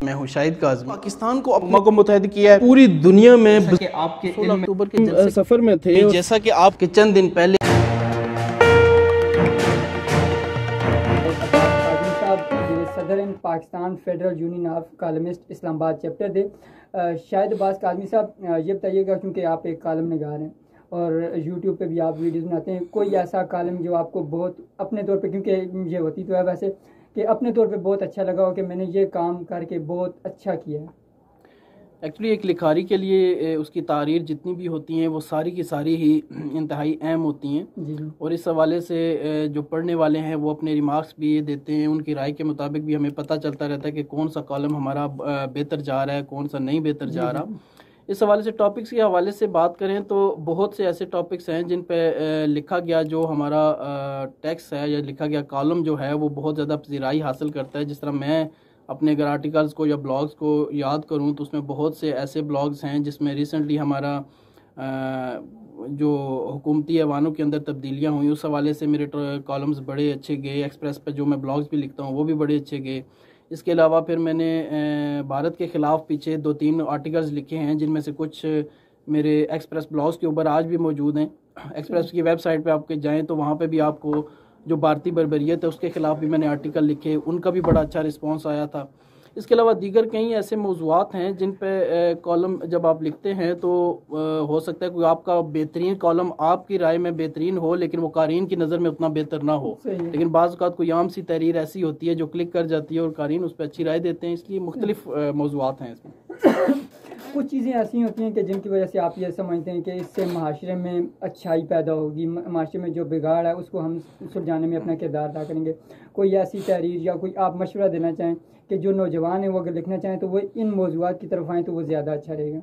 मैं हूँ शाहिद काज़मी। पाकिस्तान को अम्मा को मुतहद किया है पूरी दुनिया में। आपके 16 अक्टूबर के सफ़र में थे, जैसा कि आपके चंद दिन पहले सदर Pakistan federal union of columnist Islamabad chapter थे। शाहिद अब्बास काज़मी साहब, ये बताइएगा, क्योंकि आप एक कॉलम निगार हैं और यूट्यूब पे भी आप वीडियोस बनाते हैं, कोई ऐसा कॉलम जो आपको बहुत अपने तौर पे, क्योंकि ये होती तो है वैसे, कि अपने तौर पे बहुत अच्छा लगा हो कि मैंने ये काम करके बहुत अच्छा किया है? एक्चुअली एक लिखारी के लिए उसकी तारीर जितनी भी होती हैं वो सारी की सारी ही इंतहाई अहम होती हैं, और इस हवाले से जो पढ़ने वाले हैं वो अपने रिमार्क्स भी ये देते हैं, उनकी राय के मुताबिक भी हमें पता चलता रहता है कि कौन सा कॉलम हमारा बेहतर जा रहा है, कौन सा नहीं बेहतर जा रहा। इस हवाले से टॉपिक्स के हवाले से बात करें तो बहुत से ऐसे टॉपिक्स हैं जिन पे लिखा गया जो हमारा टेक्स्ट है या लिखा गया कॉलम जो है वो बहुत ज़्यादा पजीराई हासिल करता है। जिस तरह मैं अपने अगर आर्टिकल्स को या ब्लॉग्स को याद करूं तो उसमें बहुत से ऐसे ब्लॉग्स हैं जिसमें रिसेंटली हमारा जो हुकूमती ऐवानों के अंदर तब्दीलियां हुई उस हवाले से मेरे कॉलम्स बड़े अच्छे गए। एक्सप्रेस पे जो मैं ब्लॉग्स भी लिखता हूं वो भी बड़े अच्छे गए। इसके अलावा फिर मैंने भारत के ख़िलाफ़ पीछे 2-3 आर्टिकल्स लिखे हैं जिनमें से कुछ मेरे एक्सप्रेस ब्लॉग्स के ऊपर आज भी मौजूद हैं। एक्सप्रेस की वेबसाइट पे आपके जाएं तो वहाँ पे भी आपको जो भारतीय बर्बरियत है उसके ख़िलाफ़ भी मैंने आर्टिकल लिखे, उनका भी बड़ा अच्छा रिस्पॉन्स आया था। इसके अलावा दीगर कई ऐसे मौज़ूआत हैं जिन पे कॉलम जब आप लिखते हैं तो हो सकता है कोई आपका बेहतरीन कॉलम आपकी राय में बेहतरीन हो लेकिन वो कारीन की नज़र में उतना बेहतर ना हो, लेकिन बाज़ औक़ात कोई आम सी तहरीर ऐसी होती है जो क्लिक कर जाती है और कारीन उस पर अच्छी राय देते हैं। इसलिए मुख्तलिफ मौज़ूआत हैं इसमें। कुछ चीज़ें ऐसी होती हैं कि जिनकी वजह से आप ये समझते हैं कि इससे माशरे में अच्छाई पैदा होगी, माशरे में जो बिगाड़ है उसको हम सुलझाने में अपना किरदार अदा करेंगे। कोई ऐसी तहरीर या कोई आप मशवरा देना चाहें कि जो नौजवान हैं वो अगर लिखना चाहें तो वो इन मौज़ूआत की तरफ आएँ तो वो ज़्यादा अच्छा रहेगा?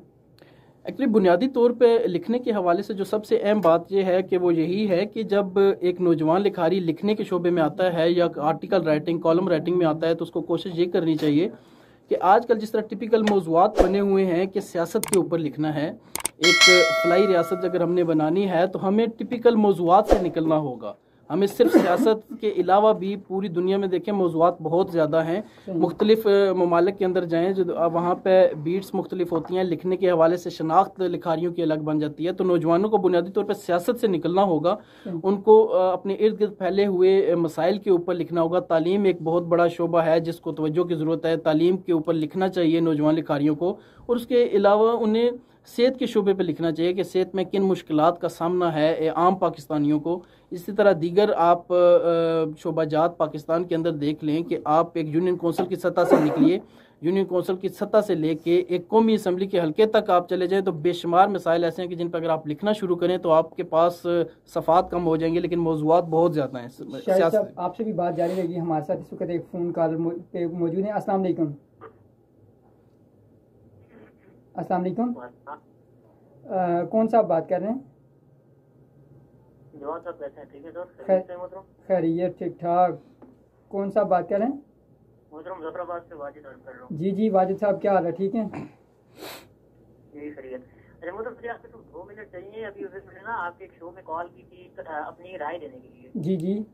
एक्चुअली बुनियादी तौर पे लिखने के हवाले से जो सबसे अहम बात यह है कि वो यही है कि जब एक नौजवान लिखारी लिखने के शोबे में आता है या आर्टिकल राइटिंग कॉलम राइटिंग में आता है तो उसको कोशिश ये करनी चाहिए कि आजकल जिस तरह टिपिकल मौज़ूआत बने हुए हैं कि सियासत के ऊपर लिखना है, एक फ़लाई रियासत अगर हमने बनानी है तो हमें टिपिकल मौज़ूआत से निकलना होगा। हमें सिर्फ सियासत के अलावा भी पूरी दुनिया में देखें मौज़ूआत बहुत ज़्यादा हैं। मुख्तलिफ ममालिक के अंदर जाएँ जो वहाँ पे बीट्स मुख्तलिफ होती हैं, लिखने के हवाले से शनाख्त लिखारियों की अलग बन जाती है। तो नौजवानों को बुनियादी तौर पर सियासत से निकलना होगा, उनको अपने इर्द गिर्द फैले हुए मसाइल के ऊपर लिखना होगा। तालीम एक बहुत बड़ा शोबा है जिसको तवज्जो की ज़रूरत है, तालीम के ऊपर लिखना चाहिए नौजवान लिखारियों को, और उसके अलावा उन्हें सेहत के शोबे पर लिखना चाहिए कि सेहत में किन मुश्किलात का सामना है आम पाकिस्तानियों को। इसी तरह दीगर आप शोबाजात पाकिस्तान के अंदर देख लें कि आप एक यूनियन कौंसिल की सतह से निकलिए, यूनियन कौंसिल की सतह से लेके एक कौमी असम्बली के हल्के तक आप चले जाएं तो बेशुमार मसाइल ऐसे हैं कि जिन पर अगर आप लिखना शुरू करें तो आपके पास सफ़ात कम हो जाएंगे, लेकिन मौज़ूआत बहुत ज़्यादा हैं। आपसे भी बात जारी रहेगी। हमारे साथ इस वक्त एक फ़ोन कॉल पे मौजूद है। अस्सलाम वालेकुम। अस्सलाम वालेकुम। कौन सा आप बात कर रहे हैं? खैरियत, ठीक ठाक। कौन सा बात कर रहे हैं? मुजफ्फराबाद से वाजिद बात कर रहा हूँ। जी वाजिद साहब, क्या हाल है? ठीक है जी, खैरियत। अच्छा मुझे आपसे तो 2 मिनट चाहिए। अभी उसने ना आपके एक शो में कॉल की थी अपनी राय देने के लिए। जी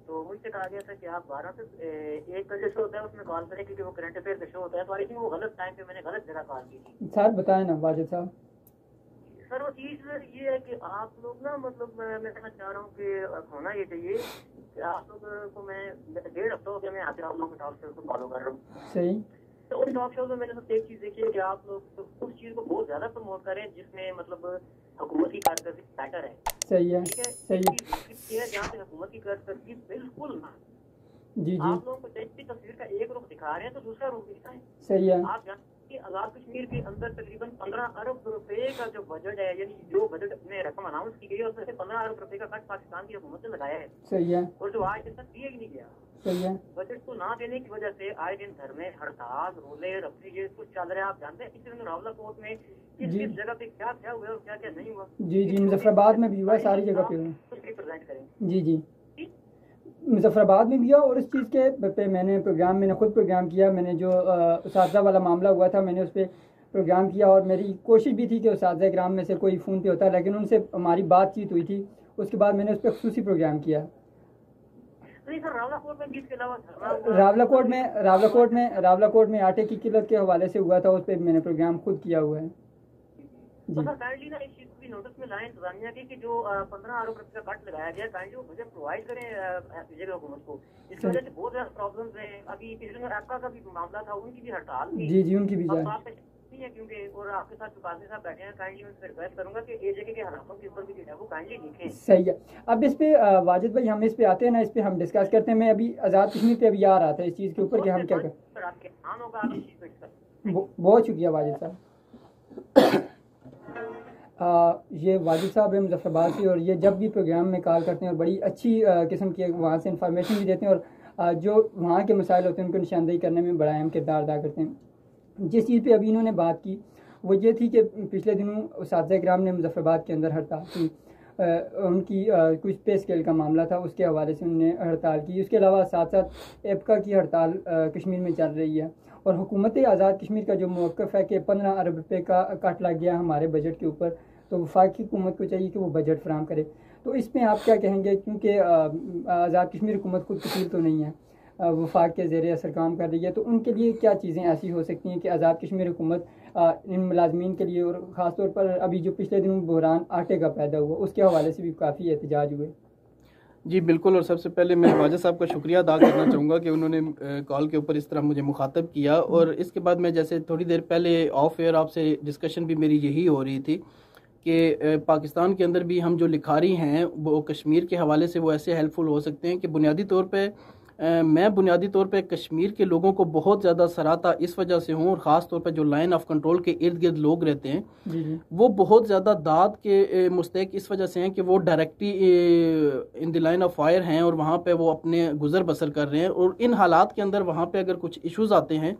तो मुझसे कहा गया था कि आप 12 से 1 का जो शो होता है उसमें कॉल करें क्योंकि वो करंट अफेयर का शो होता है। तो आई थिंक वो गलत टाइम पे मैंने गलत जगह कॉल की थी। सर बताएं ना वाजिद साहब। सर वो चीज़ ये है कि आप लोग ना मतलब मैं कहना चाह रहा हूँ कि होना ये चाहिए कि आप लोग को मैं 1.5 हफ्ता हो गया मैं आते आप लोग के टॉक शो को फॉलो कर रहा हूँ। सही। तो उन टॉक शो में मैंने सबसे एक चीज़ देखी है कि आप लोग उस चीज़ को बहुत ज़्यादा प्रमोट करें जिसमें मतलब हुकूमत की कारकर्दगी बेटर है। सही है, सही है। जहाँ पे हुकूमत की कारकर्दगी बिल्कुल ना, जी आप लोगों को तस्वीर का एक रुख दिखा रहे हैं तो दूसरा रुख दिखाएं। सही है। आप जानते हैं आज़ाद कश्मीर के अंदर तकरीबन 15 अरब रुपए का जो बजट है, यानी जो बजट में रकम अनाउंस की गई है उसमें से 15 अरब रुपए का खर्च पाकिस्तान की हुकूमत ने लगाया है। सही है। और जो आज तक दिया ही नहीं गया। सही है। बजट को ना देने की वजह से आए दिन धरने, हड़ताल, रोले रफली ये कुछ चल रहा है। आप जानते हैं पिछले दिन रावलाकोट में किस जगह पे क्या क्या हुआ और क्या क्या नहीं हुआ। जी मुजफ्फराबाद में भी हुआ, सारी जगह पे हुआ। रिप्रेजेंट करें। जी मुजफ्फराबाद में भी हुआ। और इस चीज़ के पे मैंने खुद प्रोग्राम किया। मैंने जो उसातिज़ा वाला मामला हुआ था मैंने उस पर प्रोग्राम किया और मेरी कोशिश भी थी कि उसातिज़ा कराम में से कोई फ़ोन पे होता, लेकिन उनसे हमारी बातचीत हुई थी। उसके बाद मैंने उस पर खुसूसी प्रोग्राम किया। नहीं सर, रावलाकोट में भी इसके अलावा रावलाकोट में आटे की किल्लत के हवाले से हुआ था, उस पर मैंने प्रोग्राम खुद किया हुआ है। तो सर काइंडली ना इस चीज को भी नोटिस में लाएं इंतजामिया की कि जो 15 अरब रुपए का कट लगाया गया, काइंडली वो बजट प्रोवाइड करें बीजेपी हुकूमत को। इसकी वजह से बहुत ज्यादा प्रॉब्लम्स हैं। अभी पिछले में आपका का भी मामला था, उनकी भी हड़ताल थी। जी उनकी भी है क्योंकि और आपके साथ जो काजी साहब बैठे हैं, काइंडली उनसे रिक्वेस्ट करूंगा कि एजेके के हालातों के ऊपर भी जो है वो काइंडली लिखें। सही है। अब इस पे वाजिद भाई हम इस पे आते हैं ना, इस पे हम डिस्कस करते हैं। मैं अभी आज़ाद कश्मीर पे अभी आ रहा था इस चीज़ के ऊपर कि हम क्या करें। बहुत शुक्रिया वाजिद साहब। ये वाजिद साहब है मुजफ्फराबाद से, और ये जब भी प्रोग्राम में कॉल करते हैं और बड़ी अच्छी किस्म की वहाँ से इंफॉर्मेशन भी देते हैं, और जो वहाँ के मसाइल होते हैं उनको निशानदेही करने में बड़ा अहम किरदार अदा करते हैं। जिस चीज़ पे अभी इन्होंने बात की वो ये थी कि पिछले दिनों उस्ताद कराम ने मुजफ्फराबाद के अंदर हड़ताल की। उनकी कुछ पे स्केल का मामला था, उसके हवाले से उन्होंने हड़ताल की। उसके अलावा साथ साथ एपका की हड़ताल कश्मीर में चल रही है, और हुकूमत आज़ाद कश्मीर का जो मौक़िफ़ है कि 15 अरब रुपये का कट लग गया हमारे बजट के ऊपर, तो वफाकी हुकूमत को चाहिए कि वो बजट फराहम करे। तो इसमें आप क्या कहेंगे, क्योंकि आज़ाद कश्मीर हुकूमत खुद कफील तो नहीं है, वफाक के ज़ेरे असर काम कर रही है, तो उनके लिए क्या चीज़ें ऐसी हो सकती हैं कि आज़ाद कश्मीर हुकूमत इन मुलाजमीन के लिए, और ख़ास तौर पर अभी जो पिछले दिनों बहरान आटे का पैदा हुआ उसके हवाले से भी काफ़ी एहतजाज हुए। जी बिल्कुल, और सबसे पहले मैं वाजिद साहब का शुक्रिया अदा करना चाहूँगा कि उन्होंने कॉल के ऊपर इस तरह मुझे मुखातब किया। और इसके बाद मैं जैसे थोड़ी देर पहले ऑफ एयर आपसे डिस्कशन भी मेरी यही हो रही थी कि पाकिस्तान के अंदर भी हम जो लिखारी हैं वो कश्मीर के हवाले से वो ऐसे हेल्पफुल हो सकते हैं कि बुनियादी तौर पे मैं बुनियादी तौर पे कश्मीर के लोगों को बहुत ज़्यादा सराहता इस वजह से हूँ, और ख़ास तौर पे जो लाइन ऑफ कंट्रोल के इर्द गिर्द लोग रहते हैं वो बहुत ज़्यादा दाद के मुस्तहिक इस वजह से हैं कि वो directly in the line of fire हैं और वहाँ पे वो अपने गुजर बसर कर रहे हैं। और इन हालात के अंदर वहाँ पे अगर कुछ इश्यूज़ आते हैं,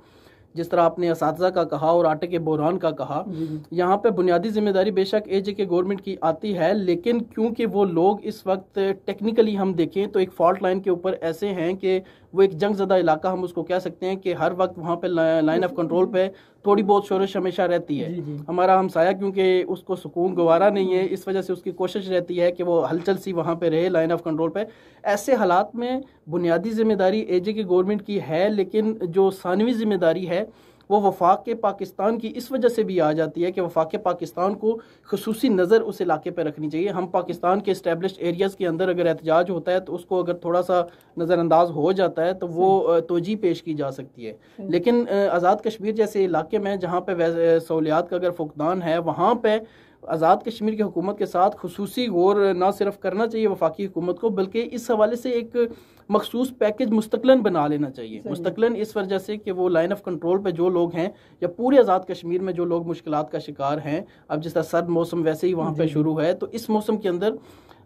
जिस तरह आपने असातिज़ा का कहा और आटे के बहरान का कहा, यहाँ पे बुनियादी जिम्मेदारी बेशक एजेके गवर्नमेंट की आती है, लेकिन क्योंकि वो लोग इस वक्त टेक्निकली हम देखें तो एक फॉल्ट लाइन के ऊपर ऐसे हैं कि वो एक जंग ज़दा इलाका हम उसको कह सकते हैं कि हर वक्त वहाँ पे लाइन ऑफ कंट्रोल पे थोड़ी बहुत शोरश हमेशा रहती है। हमारा हमसाया क्योंकि उसको सुकून गवारा नहीं है, इस वजह से उसकी कोशिश रहती है कि वो हलचल सी वहाँ पे रहे लाइन ऑफ कंट्रोल पे। ऐसे हालात में बुनियादी जिम्मेदारी एजेके गवर्नमेंट की है, लेकिन जो सानवी जिम्मेदारी है वो वफाक के पाकिस्तान की इस वजह से भी आ जाती है कि वफाक के पाकिस्तान को खुसूसी नज़र उस इलाके पर रखनी चाहिए। हम पाकिस्तान के इस्टेब्लिश्ड एरियाज़ के अंदर अगर एहतजाज होता है तो उसको अगर थोड़ा सा नज़रअंदाज हो जाता है तो वो तोजी पेश की जा सकती है, लेकिन आज़ाद कश्मीर जैसे इलाके में जहाँ पे सहूलियात का अगर फुकदान है, वहाँ पे आज़ाद कश्मीर की हुकूमत के साथ खुसूसी गौर ना सिर्फ करना चाहिए वफाकी हुकूमत को, बल्कि इस हवाले से एक मखसूस पैकेज मुस्तकलन बना लेना चाहिए। मुस्तकलन इस वजह से कि वो लाइन ऑफ कंट्रोल पे जो लोग हैं या पूरे आज़ाद कश्मीर में जो लोग मुश्किलात का शिकार हैं, अब जिस तरह सर्द मौसम वैसे ही वहाँ पे शुरू है, तो इस मौसम के अंदर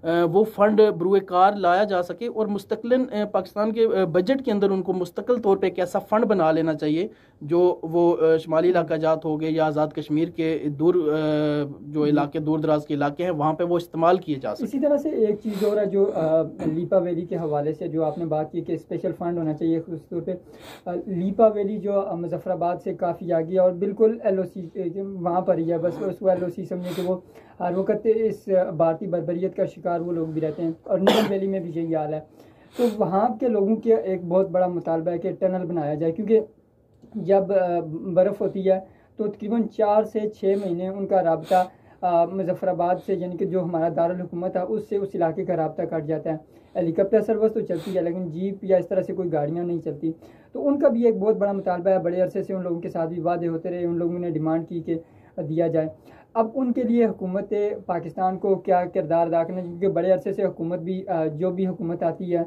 वो फंड ब्रुए कार लाया जा सके और मुस्तकलन पाकिस्तान के बजट के अंदर उनको मुस्तकिल तौर पे एक ऐसा फ़ंड बना लेना चाहिए जो वो शुमाली इलाका जात हो गए या आज़ाद कश्मीर के दूर जो इलाके दूर दराज के इलाके हैं वहाँ पे वो इस्तेमाल किए जा सके। इसी तरह से एक चीज़ और है जो लीपा वैली के हवाले से जो आपने बात की कि स्पेशल फ़ंड होना चाहिए खास तौर पर। लीपा वैली जो मुजफ्फराबाद से काफ़ी आगे है और बिल्कुल LOC वहाँ पर ही है, बस उसको LOC समझे कि वो हर वक्त इस भारतीय बर्बरियत का शिकार वो लोग भी रहते हैं, और नीलम वैली में भी यही हाल है। तो वहाँ के लोगों के एक बहुत बड़ा मुतालबा है कि टनल बनाया जाए, क्योंकि जब बर्फ़ होती है तो तकरीबन 4 से 6 महीने उनका राब्ता मुजफ्फराबाद से, यानी कि जो हमारा दारुल हुकूमत है उससे उस इलाके का राब्ता कट जाता है। हेलीकॉप्टर सर्विस तो चलती है लेकिन जीप या इस तरह से कोई गाड़ियाँ नहीं चलती। तो उनका भी एक बहुत बड़ा मुतालबा है, बड़े अरसे से उन लोगों के साथ भी वादे होते रहे, उन लोगों ने डिमांड की कि दिया जाए। अब उनके लिए हुकूमत पाकिस्तान को क्या किरदार अदा करना, क्योंकि बड़े अरसे से हुकूमत भी जो भी हुकूमत आती है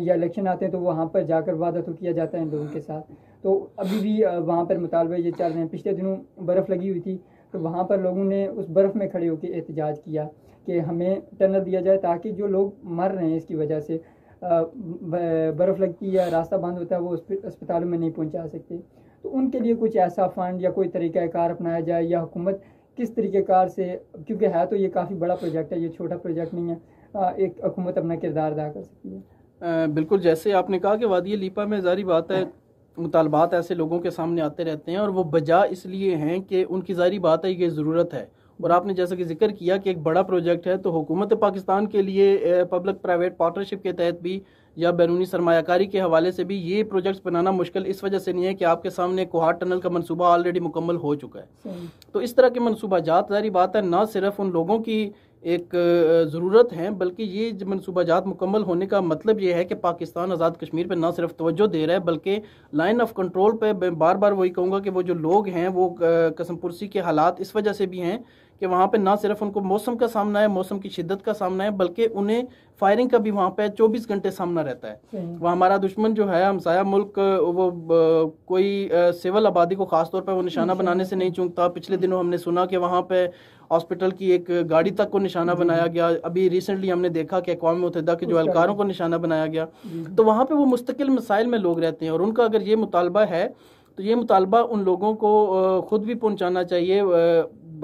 या इलेक्शन आते हैं तो वहाँ पर जाकर वादा तो किया जाता है इन लोगों के साथ। तो अभी भी वहाँ पर मुतालबे ये चल रहे हैं। पिछले दिनों बर्फ़ लगी हुई थी तो वहाँ पर लोगों ने उस बर्फ़ में खड़े होकर एहतजाज किया कि हमें टनल दिया जाए ताकि जो लोग मर रहे हैं इसकी वजह से, बर्फ़ लगती है, रास्ता बंद होता है, वो अस्पतालों में नहीं पहुँचा सकते। तो उनके लिए कुछ ऐसा फ़ंड या कोई तरीक़ाकार अपनाया जाए, या हुकूमत किस तरीक़ेकार से, क्योंकि है तो ये काफ़ी बड़ा प्रोजेक्ट है, ये छोटा प्रोजेक्ट नहीं है, एक हुकूमत अपना किरदार अदा कर सकती है। बिल्कुल, जैसे आपने कहा कि वादी लीपा में ज़ाहिर बात है मुतालबात ऐसे लोगों के सामने आते रहते हैं और वो बजा इसलिए हैं कि उनकी ज़ाहिर बात है कि ज़रूरत है। और आपने जैसा कि जिक्र किया कि एक बड़ा प्रोजेक्ट है, तो हुकूमत पाकिस्तान के लिए पब्लिक प्राइवेट पार्टनरशिप के तहत भी या बैरूनी सरमायाकारी के हवाले से भी ये प्रोजेक्ट्स बनाना मुश्किल इस वजह से नहीं है कि आपके सामने कोहाट टनल का मंसूबा ऑलरेडी मुकम्मल हो चुका है। तो इस तरह के मंसूबाजात ज़ाहिर बात है ना सिर्फ उन लोगों की एक ज़रूरत है, बल्कि ये मंसूबाजात मुकम्मल होने का मतलब ये है कि पाकिस्तान आज़ाद कश्मीर पर ना सिर्फ तवज्जो दे रहा है बल्कि लाइन ऑफ कंट्रोल पे बार बार वही कहूँगा कि वो जो लोग हैं वो कसम पुरसी के हालात इस वजह से भी हैं कि वहाँ पे ना सिर्फ उनको मौसम का सामना है, मौसम की शिद्दत का सामना है, बल्कि उन्हें फायरिंग का भी वहाँ पे 24 घंटे सामना रहता है। वहाँ हमारा दुश्मन जो है हमसाया मुल्क वो कोई सिविल आबादी को खास तौर पर वो निशाना बनाने से नहीं चूकता। पिछले दिनों हमने सुना कि वहाँ पे हॉस्पिटल की एक गाड़ी तक को निशाना बनाया गया। अभी रिसेंटली हमने देखा कि अक़वाम मुत्तहिदा के जो एहलकारों को निशाना बनाया गया। तो वहाँ पे वो मुस्तकिल मसाइल में लोग रहते हैं और उनका अगर ये मुतालबा है तो ये मुतालबा उन लोगों को खुद भी पहुँचाना चाहिए,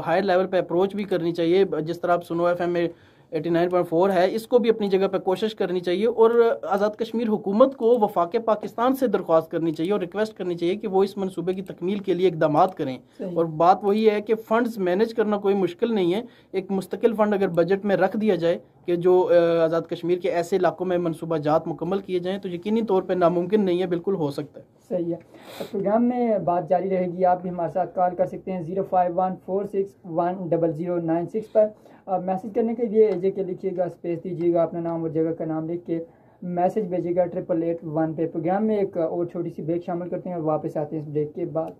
हायर लेवल पे अप्रोच भी करनी चाहिए। जिस तरह आप सुनो FM में 89.4 है, इसको भी अपनी जगह पे कोशिश करनी चाहिए और आज़ाद कश्मीर हुकूमत को वफाक पाकिस्तान से दरख्वास्त करनी चाहिए और रिक्वेस्ट करनी चाहिए कि वो इस मनसूबे की तकमील के लिए इकदाम करें। और बात वही है कि फंड्स मैनेज करना कोई मुश्किल नहीं है। एक मुस्तकिल फ़ंड अगर बजट में रख दिया जाए कि जो आज़ाद कश्मीर के ऐसे इलाकों में मनसूबाजात मुकम्मल किए जाएँ तो यकीनी तौर पर नामुमकिन नहीं है, बिल्कुल हो सकता है। सही है। प्रोग्राम में बात जारी रहेगी, आप भी हमारे साथ कॉल कर सकते हैं 0514610096 पर। मैसेज करने के लिए एजे के लिखिएगा, स्पेस दीजिएगा, अपना नाम और जगह का नाम लिख के मैसेज भेजिएगा 8881 पे। प्रोग्राम में एक और छोटी सी ब्रेक शामिल करते हैं और वापस आते हैं इस ब्रेक के बाद।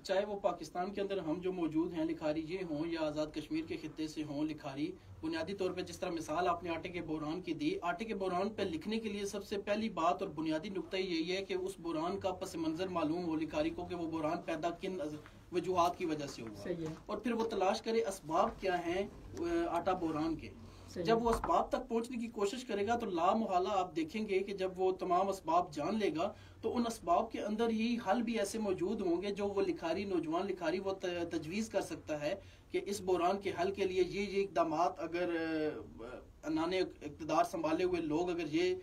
चाहे वो पाकिस्तान के अंदर हम जो मौजूद हैं लिखारी ये हों या आज़ाद कश्मीर के खित्ते से हों लिखारी, बुनियादी तौर पे जिस तरह मिसाल आपने आटे के बहरान की दी, आटे के बहरान पे लिखने के लिए सबसे पहली बात और बुनियादी नुक्ता यही है कि उस बहरान का पस मंज़र मालूम हो लिखारी को कि वो बहरान पैदा किन वजूहात की वजह से हुआ और फिर वो तलाश करे असबाब क्या हैं आटा बहरान के। जब वो असबाब तक पहुंचने की कोशिश करेगा तो लामुहाला आप देखेंगे कि जब वो तमाम असबाब जान लेगा तो उन असबाब के अंदर ही हल भी ऐसे मौजूद होंगे जो वो लिखारी, नौजवान लिखारी वो तजवीज़ कर सकता है कि इस बहरान के हल के लिए ये इक़दामात अगर अनाने इक़्तिदार संभाले हुए लोग अगर ये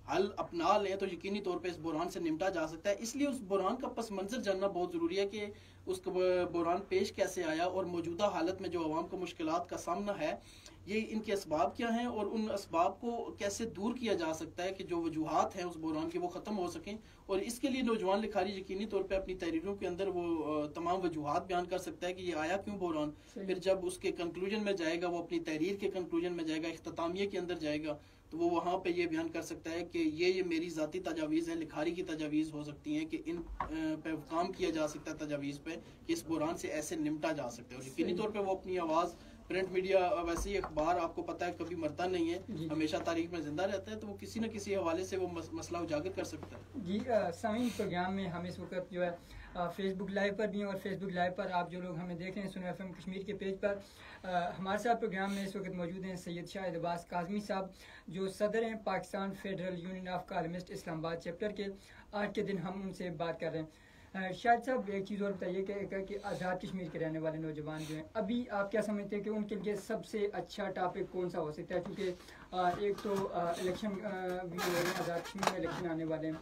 हल अपना लें तो यकीनी तौर पे इस बहरान से निपटा जा सकता है। इसलिए उस बहरान का पस मंज़र जानना बहुत ज़रूरी है कि उस बहरान पेश कैसे आया और मौजूदा हालत में जो अवाम को मुश्किलात का सामना है ये इनके असबाब क्या हैं और उन असबाब को कैसे दूर किया जा सकता है कि जो वजूहात हैं उस बहरान के वो ख़त्म हो सकें। और इसके लिए नौजवान लिखारी यकीनी तौर पे अपनी तहरीरों के अंदर वो तमाम वजूहात बयान कर सकता है कि ये आया क्यों बहरान। फिर जब उसके कंक्लूजन में जाएगा, वो अपनी तहरीर के कंक्लूजन में जाएगा, इख्तितामिया के अंदर जाएगा, तो वो वहाँ पे ये बयान कर सकता है कि ये मेरी ज़ाती तजावीज़ है, लिखारी की तजावीज़ हो सकती हैं कि इन पे काम किया जा सकता है तजावीज़ पे कि इस बहरान से ऐसे निपटा जा सकता है। और यकीनी तौर पे वो अपनी आवाज़, प्रिंट मीडिया वैसे ही अखबार आपको पता है कभी मरता नहीं है, हमेशा तारीख में जिंदा रहता है, तो वो किसी न किसी हवाले से वो मसला उजागर कर सकता है। जी सामीन, प्रोग्राम में हम इस वक्त जो है फेसबुक लाइव पर भी हैं और फेसबुक लाइव पर आप जो लोग हमें देख रहे हैं सुनो FM कश्मीर के पेज पर हमारे साथ प्रोग्राम में इस वक्त मौजूद हैं सैयद शाहिद अब्बास काज़मी साहब जो सदर हैं Pakistan federal union of columnist Islamabad chapter के। आज के दिन हम उनसे बात कर रहे हैं। शायद साहब एक चीज़ और बताइए कि आज़ाद कश्मीर के रहने वाले नौजवान जो हैं अभी आप क्या समझते हैं कि उनके लिए सबसे अच्छा टॉपिक कौन सा हो सकता है? क्योंकि एक तो इलेक्शन भी हो रहे हैं, आज़ाद कश्मीर में इलेक्शन आने वाले हैं,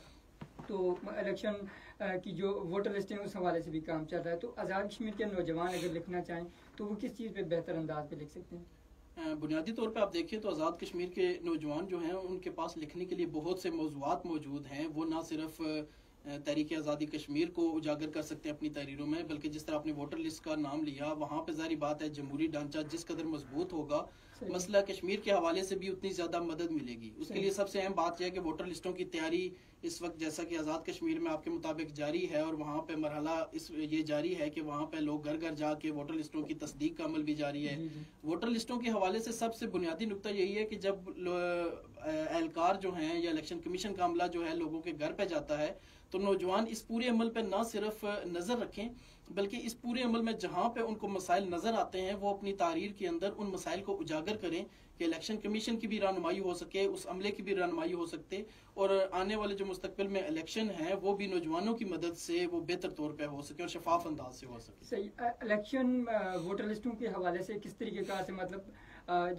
तो इलेक्शन की जो वोटर लिस्ट है उस हवाले से भी काम चल रहा है। तो आज़ाद कश्मीर के नौजवान अगर लिखना चाहें तो वो किस चीज़ पे बेहतर अंदाज पे लिख सकते हैं? बुनियादी तौर पे आप देखिए तो आज़ाद कश्मीर के नौजवान जो हैं उनके पास लिखने के लिए बहुत से मौज़ूआत मौजूद हैं। वो ना सिर्फ तहरीक आज़ादी कश्मीर को उजागर कर सकते हैं अपनी तहरीरों में, बल्कि जिस तरह आपने वोटर लिस्ट का नाम लिया वहाँ पे ज़ाहिर बात है जमहूरी ढांचा जिस कदर मजबूत होगा मसला कश्मीर के हवाले से भी उतनी ज़्यादा मदद मिलेगी। उसके लिए सबसे अहम बात यह है कि वोटर लिस्टों की तैयारी इस वक्त जैसा कि आज़ाद कश्मीर में आपके मुताबिक जारी है और वहाँ पे मरहला ये जारी है कि वहाँ पे लोग घर घर जाके वोटर लिस्टों की तस्दीक का अमल भी जारी है। वोटर लिस्टों के हवाले से सबसे बुनियादी नुकता यही है कि जब एहलकार जो हैं या इलेक्शन कमीशन का अमला जो है लोगों के घर पे जाता है तो नौजवान इस पूरे अमल पे ना सिर्फ नज़र रखें बल्कि इस पूरे अमल में जहाँ पे उनको मसाइल नज़र आते हैं वो अपनी तारीर के अंदर उन मसाइल को उजागर करें कि इलेक्शन कमीशन की भी रहनुमाई हो सके, उस अमले की भी रहनुमाई हो सकते और आने वाले जो मुस्तकबिल में इलेक्शन है वो भी नौजवानों की मदद से वो बेहतर तौर पे हो सके और शफाफ अंदाज से हो सके। सही। इलेक्शन वोटर लिस्टों के हवाले से किस तरीके का से मतलब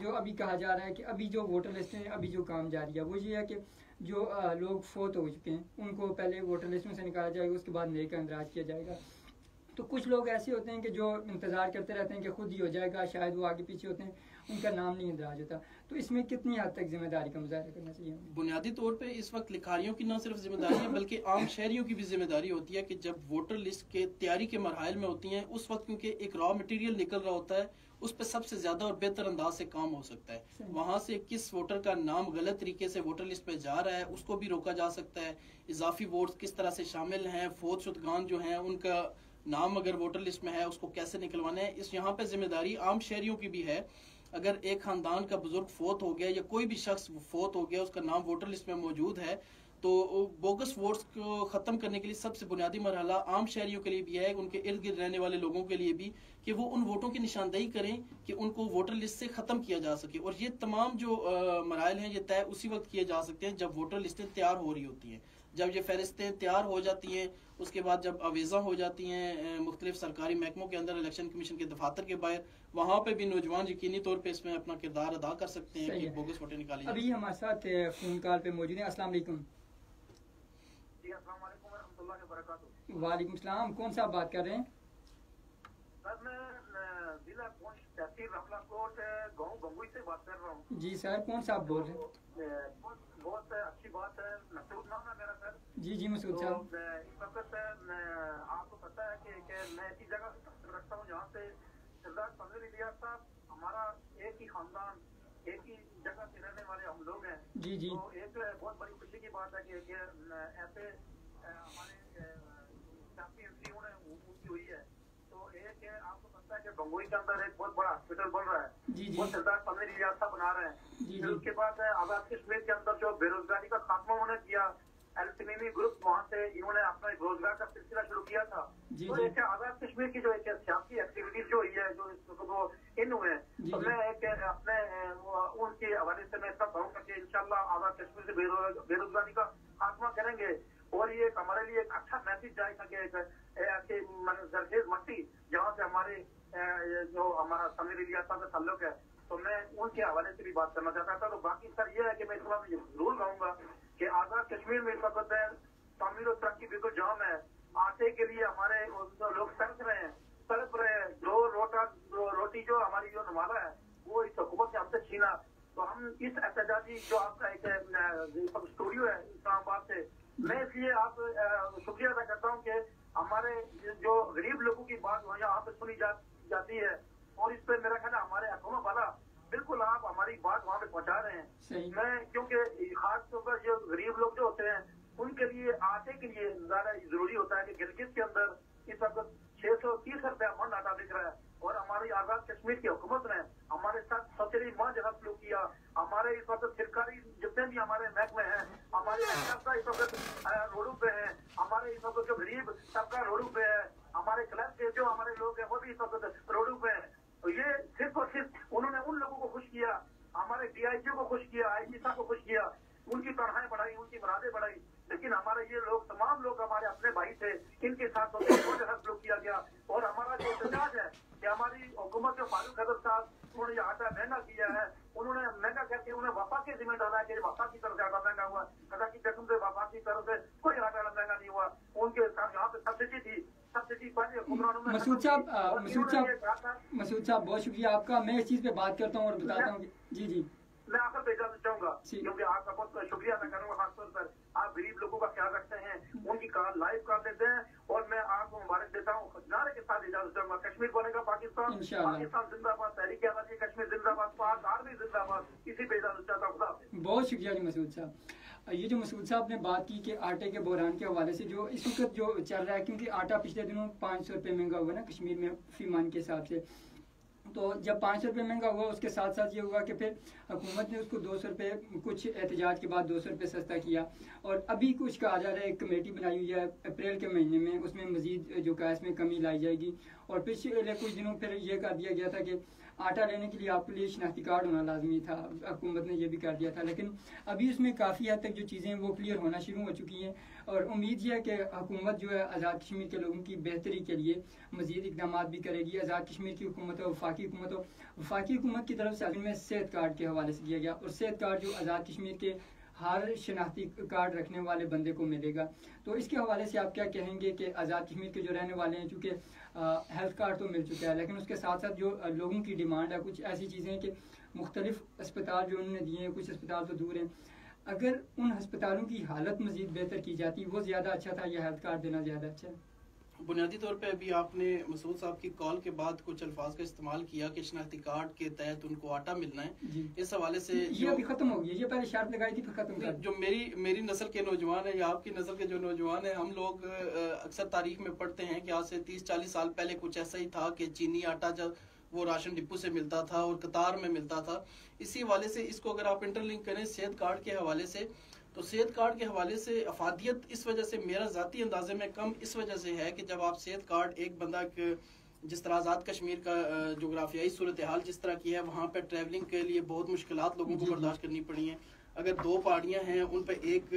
जो अभी कहा जा रहा है कि अभी जो वोटर लिस्ट है अभी जो काम जारी है वो ये है कि जो लोग फोत हो चुके हैं उनको पहले वोटर लिस्ट में से निकाला जाएगा, उसके बाद नए का इंदराज किया जाएगा। तो कुछ लोग ऐसे होते हैं कि जो इंतज़ार करते रहते हैं कि खुद ही हो जाएगा, शायद वो आगे पीछे होते हैं, उनका नाम नहीं दर्ज होता। तो इसमें कितनी हद तक जिम्मेदारी का मुजाहरा करना चाहिए? बुनियादी तौर पे इस वक्त लिखारियों की न सिर्फ जिम्मेदारी है बल्कि आम शहरियों की भी जिम्मेदारी होती है कि जब वोटर लिस्ट के तैयारी के मरहल में होती हैं उस वक्त क्योंकि एक रॉ मटेरियल निकल रहा होता है, उस पर सबसे ज्यादा और बेहतर अंदाज से काम हो सकता है। वहां से किस वोटर का नाम गलत तरीके से वोटर लिस्ट पे जा रहा है उसको भी रोका जा सकता है। इजाफी वोट किस तरह से शामिल हैं, फौत शुदगान जो हैं उनका नाम अगर वोटर लिस्ट में है उसको कैसे निकलवाना है, इस यहाँ पे जिम्मेदारी आम शहरियों की भी है। अगर एक खानदान का बुजुर्ग फोत हो गया या कोई भी शख्स फोत हो गया, उसका नाम वोटर लिस्ट में मौजूद है, तो बोगस वोट्स को खत्म करने के लिए सबसे बुनियादी मरहला आम शहरियों के लिए भी है, उनके इर्द गिर्द रहने वाले लोगों के लिए भी, कि वो उन वोटों की निशानदेही करें कि उनको वोटर लिस्ट से खत्म किया जा सके। और ये तमाम जो मराइल हैं ये तय उसी वक्त किए जा सकते हैं जब वोटर लिस्टें तैयार हो रही होती हैं। जब ये फहरिस्तें तैयार हो जाती हैं, उसके बाद जब आवेज़ा हो जाती हैं मुख्तलिफ सरकारी महकमों के अंदर, इलेक्शन कमीशन के दफातर के बाहर, वहाँ पे भी नौजवान यकीनी तौर पे इसमें अपना किरदार अदा कर सकते हैं कि बोगस वोटें निकाली। अभी हमारे साथ फोन कॉल पे मौजूद है। अस्सलाम वालेकुम। वालेकुम सलाम। कौन सा आप बात कर रहे हैं? सर मैं जिला तहसील रमलाकोट गाँव गंगुई से बात कर रहा हूँ। जी सर, कौन सा आप बोल रहे हैं? बहुत अच्छी बात है। मसूद नाम है मेरा सर। जी मसूद साहब। इस वक्त आपको पता है कि मैं ऐसी जगह रखता हूँ जहाँ से सरदार पनवेल इलियास साहब, हमारा एक ही खानदान, एक ही जगह से रहने वाले हम लोग हैं। जी। तो एक बहुत बड़ी खुशी की बात है कि ऐसे हमारे काफी एमपीओ ने उनकी हुई है। तो एक है, आपको पता है कि बंगोई के अंदर एक बहुत बड़ा हॉस्पिटल बन रहा है, वो सरदार पनवेल इलियास साहब बना रहे हैं। फिर उसके बाद आजाद कश्मीर के अंदर जो बेरोजगारी का खात्मा उन्होंने किया, एल्फिनेमी ग्रुप वहाँ से इन्होंने अपना रोजगार का सिलसिला शुरू किया था। तो एक आजाद कश्मीर की जो एक सियासी एक्टिविटीज जो हुई है, जो इन हुए, तो मैं एक अपने उनके हवाले से मैं इसका कहूँगा कि इंशाल्लाह आजाद कश्मीर से बेरोजगारी का खात्मा करेंगे। और ये हमारे लिए एक अच्छा मैसेज जाएगा कि ऐसे जरखेज मट्टी जहाँ से हमारे जो हमारा समीर इलियास साहब का ताल्लुक है, तो मैं उनके हवाले से भी बात करना चाहता था। तो बाकी सर ये है कि मैं इस बात जरूर कहूँगा कि आजाद कश्मीर में इस वक्त तामीर और तरक्की बिल्कुल जाम है। आटे के लिए हमारे लोग तड़प रहे हैं। रोटी जो हमारी जो नवाला है वो इस हुकूमत ने हमसे छीना। तो हम इस एहतजाजी जो आपका एक स्टूडियो है इस्लामाबाद से, मैं इसलिए आप शुक्रिया अदा करता हूँ कि हमारे जो गरीब लोगों की बात यहाँ पे सुनी जाती है। और इस पे मेरा ख्याल है हमारे हुकूमत वाला बिल्कुल आप हमारी बात वहाँ पे पहुँचा रहे हैं। मैं क्योंकि खास तौर पर जो गरीब लोग जो होते हैं उनके लिए आटे के लिए ज्यादा जरूरी होता है कि गिलगित के अंदर इस वक्त 630 रुपया मन आटा बिक रहा है। और हमारी आजाद कश्मीर की हुकूमत ने हमारे साथ सबसे माँ जगह सलूक किया। हमारे इस वक्त सरकारी जितने भी हमारे महकमे हैं, हमारे इस वक्त रोडों पे हैं, हमारे इस वक्त जो गरीब सबका रोडों पे है, हमारे क्लब के जो हमारे लोग हैं वो भी इस वक्त रोडों पे हैं। तो ये सिर्फ और सिर्फ उन्होंने उन लोगों को खुश किया, हमारे डीआईजी को खुश किया, आईजी साहब को खुश किया, उनकी तनख्वाहें बढ़ाई, उनकी मुरादें बढ़ाई। लेकिन हमारे ये लोग तमाम लोग हमारे अपने भाई थे, इनके साथ सलूक किया गया। और हमारा जो एहतजाज है कि हमारी हुकूमत जो फारूक हजर साहब उन्होंने आटा महंगा किया है, उन्होंने महंगा करके उन्हें वफा के जिम्मे डाला है कि वफा की तरफ से आटा महंगा हुआ। अदा की कसम से वफा की तरफ से कोई आटा महंगा नहीं हुआ। उनके साथ यहाँ पे सब्सिडी थी, सब्सिडी पहले मसूद साहब बहुत शुक्रिया आपका। मैं इस चीज पे बात करता हूँ और बताता हूँ। जी मैं आकर पे इजाजत चाहूंगा क्योंकि आपका बहुत शुक्रिया अदा करूंगा। खासतौर पर आप गरीब लोगों का ख्याल रखते हैं, उनकी कॉल लाइव कर देते हैं और मैं आपको मुबारक देता हूँ। नारे के साथ इजाजत चाहूंगा। कश्मीर बनेगा पाकिस्तान, पाकिस्तान जिंदाबाद, तहरीक आज़ादी कश्मीर जिंदाबाद, पाक आर्मी जिंदाबाद। इसी पे इजाजत चाहता हूँ। बहुत शुक्रिया जी मसूद साहब। ये जो मसूद साहब ने बात की कि आटे के बहरान के हवाले से जो इस वक्त जो चल रहा है, क्योंकि आटा पिछले दिनों 500 रुपये महंगा हुआ ना कश्मीर में फी मान के हिसाब से। तो जब 500 रुपये महंगा हुआ उसके साथ साथ ये हुआ कि फिर हुकूमत ने उसको 200 रुपये कुछ एहतजाज के बाद 200 रुपये सस्ता किया। और अभी कुछ कहा जा रहा है, एक कमेटी बनाई हुई है अप्रैल के महीने में, उसमें मजीद जो गैस में कमी लाई जाएगी। और पिछले कुछ दिनों फिर ये कर दिया गया था कि आटा लेने के लिए आपके लिए शनाख्ती कार्ड होना लाजमी था, हुकूमत ने यह भी कर दिया था। लेकिन अभी उसमें काफ़ी हद तक जो चीज़ें हैं वो क्लियर होना शुरू हो चुकी हैं। और उम्मीद यह है कि हुकूमत जो है आज़ाद कश्मीर के लोगों की बेहतरी के लिए मज़ीद इकदाम भी करेगी। आज़ाद कश्मीर की हुकूमत हो, वफाकी हुकूमत हो, वफाकी हुकूमत की तरफ से में सेहत कार्ड के हवाले से किया गया। और सेहत कार्ड जो आज़ाद कश्मीर के हर शनाख्ती कार्ड रखने वाले बंदे को मिलेगा। तो इसके हवाले से आप क्या कहेंगे कि आज़ाद कश्मीर के जो रहने वाले हैं, चूँकि हेल्थ कार्ड तो मिल चुका है, लेकिन उसके साथ साथ जो लोगों की डिमांड है, कुछ ऐसी चीज़ें कि मुख्तलिफ अस्पताल जो उन्होंने दिए हैं, कुछ अस्पताल तो दूर हैं, अगर उन अस्पतालों की हालत मज़ीद बेहतर की जाती वो ज़्यादा अच्छा था या हेल्थ कार्ड देना ज़्यादा अच्छा है? बुनियादी तौर पे अभी आपने मसूद साहब की कॉल के बाद कुछ अल्फाज का इस्तेमाल किया कि शनाख्ती कार्ड के तहत उनको आटा मिलना है। इस हवाले से ये अभी खत्म हो गया, ये पहले शर्त लगाई थी फिर खत्म कर। जो मेरी नस्ल के नौजवान है या आपकी नस्ल के जो नौजवान है, हम लोग अक्सर तारीख में पढ़ते हैं कि आज से 30-40 साल पहले कुछ ऐसा ही था कि चीनी आटा जब वो राशन डिपो से मिलता था और कतार में मिलता था। इसी हवाले से इसको अगर आप इंटरलिंक करें सेहत कार्ड के हवाले से, तो सेहत कार्ड के हवाले से अफादियत इस वजह से मेरा ज़ाती अंदाजे में कम इस वजह से है कि जब आप सेहत कार्ड एक बंदा जिस तरह आज़ाद कश्मीर का जोग्राफियाई सूरत हाल जिस तरह की है, वहाँ पर ट्रैवलिंग के लिए बहुत मुश्किलात लोगों को बर्दाश्त करनी पड़ी हैं। अगर 2 पहाड़ियाँ हैं, उन पर एक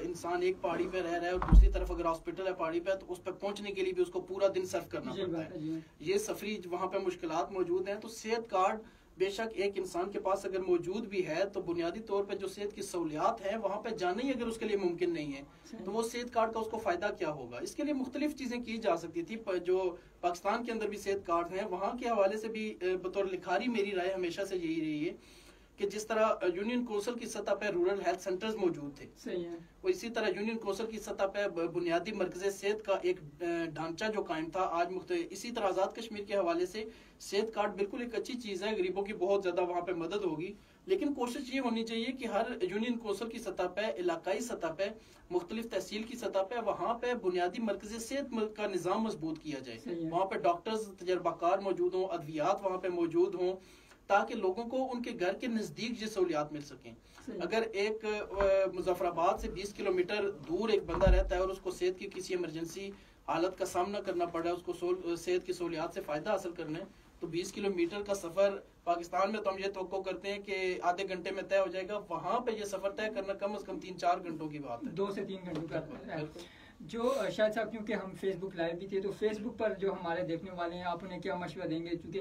इंसान एक पहाड़ी पे रह रहा है और दूसरी तरफ अगर हॉस्पिटल है पहाड़ी पे, तो उस पर पहुँचने के लिए भी उसको पूरा दिन सर्फ करना पड़ता है। ये सफरी वहाँ पर मुश्किलात मौजूद हैं। तो सेहत कार्ड बेशक एक इंसान के पास अगर मौजूद भी है, तो बुनियादी तौर पे जो सेहत की सहूलियात है वहाँ पे जाना ही अगर उसके लिए मुमकिन नहीं है, तो वो सेहत कार्ड का उसको फायदा क्या होगा? इसके लिए मुख्तलिफ चीजें की जा सकती थी। जो पाकिस्तान के अंदर भी सेहत कार्ड हैं, वहाँ के हवाले से भी बतौर लिखारी मेरी राय हमेशा से यही रही है कि जिस तरह यूनियन कौंसिल की सतह पर रूरल हेल्थ सेंटर्स मौजूद थे, सही है, वो इसी तरह यूनियन कौंसिल की सतह पर बुनियादी मरकज़ सेहत का एक ढांचा जो कायम था आज इसी तरह आज़ाद कश्मीर के हवाले से सेहत कार्ड बिल्कुल एक अच्छी चीज़ है, गरीबों की बहुत ज़्यादा वहाँ पे मदद होगी। लेकिन कोशिश ये होनी चाहिए कि हर यूनियन कौंसिल की सतह पर, इलाकाई सतह पर, मुख्तलिफ तहसील की सतह पर वहाँ पे बुनियादी मरकज़ सेहत का निज़ाम मजबूत किया जाए। वहाँ पे डॉक्टर्स तजर्बाकार मौजूद हों, अद्वियात वहाँ पे मौजूद हों, ताकि लोगों को उनके घर के नजदीक ये सहूलियात मिल सकें। अगर एक मुजफ्फराबाद से 20 किलोमीटर दूर एक बंदा रहता है और उसको सेहत की किसी इमरजेंसी हालत का सामना करना पड़ रहा है, उसको सेहत की सहूलियात से फायदा हासिल करना है, तो 20 किलोमीटर का सफर पाकिस्तान में तो हम ये तवक्को करते हैं कि आधे घंटे में तय हो जाएगा, वहाँ पे ये सफर तय करना कम से कम 3-4 घंटों की बात है, 2 से 3 घंटों का। जो शायद साहब, क्योंकि हम फेसबुक लाइव भी थे, तो फेसबुक पर जो हमारे देखने वाले हैं, आप उन्हें क्या मशवरा देंगे? क्योंकि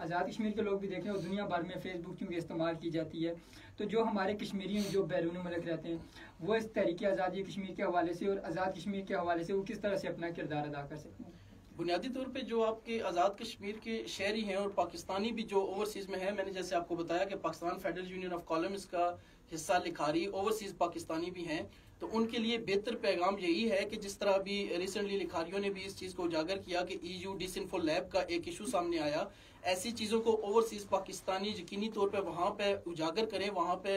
आज़ाद कश्मीर के लोग भी देख रहे हैं और दुनिया भर में फेसबुक क्योंकि इस्तेमाल की जाती है, तो जो हमारे कश्मीरी जो बैरून मुल्क रहते हैं, वो इस तहरीक आज़ादी कश्मीर के हवाले से और आज़ाद कश्मीर के हवाले से वो किस तरह से अपना किरदार अदा कर सकते हैं? बुनियादी तौर पे जो आपके आज़ाद कश्मीर के शहरी हैं और पाकिस्तानी भी जो ओवरसीज़ में है, मैंने जैसे आपको बताया कि Pakistan federal union of columnist का हिस्सा लिखारी ओवरसीज़ पाकिस्तानी भी हैं, तो उनके लिए बेहतर पैगाम यही है कि जिस तरह अभी रिसेंटली लिखारियों ने भी इस चीज़ को उजागर किया कि EU डिसइंफो लैब का एक इशू सामने आया, ऐसी चीज़ों को ओवरसीज़ पाकिस्तानी यकीनी तौर पे वहाँ पे उजागर करें, वहाँ पे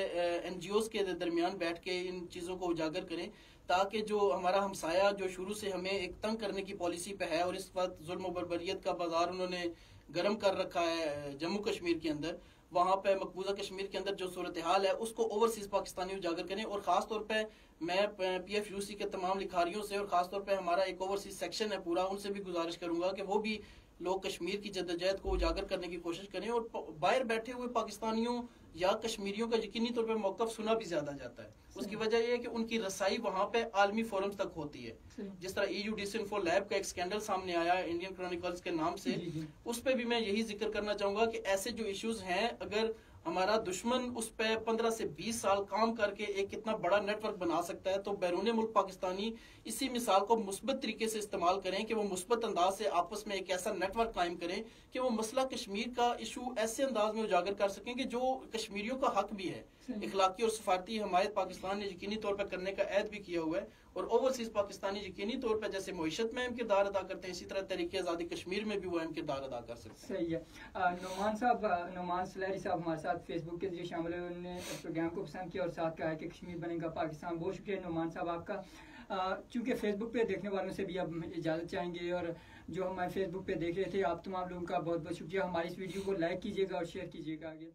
NGOs के दरमियान बैठ के इन चीज़ों को उजागर करें, ताकि जो हमारा हमसाया जो शुरू से हमें एक तंग करने की पॉलिसी पे है और इस वक्त जुल्म और बर्बरियत का बाजार उन्होंने गर्म कर रखा है जम्मू कश्मीर के अंदर, वहाँ पे मकबूजा कश्मीर के अंदर जो सूरत हाल है उसको ओवरसीज़ पाकिस्तानी उजागर करें। और ख़ास तौर पे मैं PFUC के तमाम लिखारियों से और ख़ास तौर पे हमारा एक ओवरसीज़ सेक्शन है पूरा, उनसे भी गुजारिश करूँगा कि वो भी लोग कश्मीर की जद्दोजहद को उजागर करने की कोशिश करें। और बाहर बैठे हुए पाकिस्तानियों या कश्मीरियों का यकीनी तौर पर मौक़िफ़ सुना भी ज़्यादा जाता है। उसकी वजह यह है कि उनकी रसाई वहाँ पे आलमी फोरम्स तक होती है। जिस तरह EU डिसइंफो लैब का एक स्कैंडल सामने आया इंडियन क्रॉनिकल्स के नाम से, उस पर भी मैं यही जिक्र करना चाहूँगा कि ऐसे जो इश्यूज हैं, अगर हमारा दुश्मन उस पर 15 से 20 साल काम करके एक कितना बड़ा नेटवर्क बना सकता है, तो बैरून मुल्क पाकिस्तानी इसी मिसाल को मुस्बत तरीके से इस्तेमाल करें कि वो मुस्बत अंदाज से आपस में एक ऐसा नेटवर्क कायम करें कि वो मसला कश्मीर का इशू ऐसे अंदाज में उजागर कर सकें कि जो कश्मीरियों का हक भी है। इखलाकी और सफारती हमायत पाकिस्तान ने यकीनी तौर पर करने का ऐद भी किया हुआ है, और ओवरसीज पाकिस्तानी यकीनी तौर पर जैसे मईशत में अहम किरदार अदा करते हैं, इसी तरह तहरीक आज़ादी कश्मीर में भी वो अहम किरदार अदा कर सकते हैं। सही है। नुमान सलहरी साहब हमारे साथ फेसबुक के जरिए शामिल हुए, उन्होंने प्रोग्राम को पसंद किया और साथ कहा कि कश्मीर बनेगा पाकिस्तान। बहुत शुक्रिया नुमान साहब आपका। चूँकि फेसबुक पे देखने वालों से भी अब इजाज़त चाहेंगे, और जो हमारे फेसबुक पे देख रहे थे आप तमाम लोगों का बहुत बहुत शुक्रिया। हमारी इस वीडियो को लाइक कीजिएगा और शेयर कीजिएगा आगे।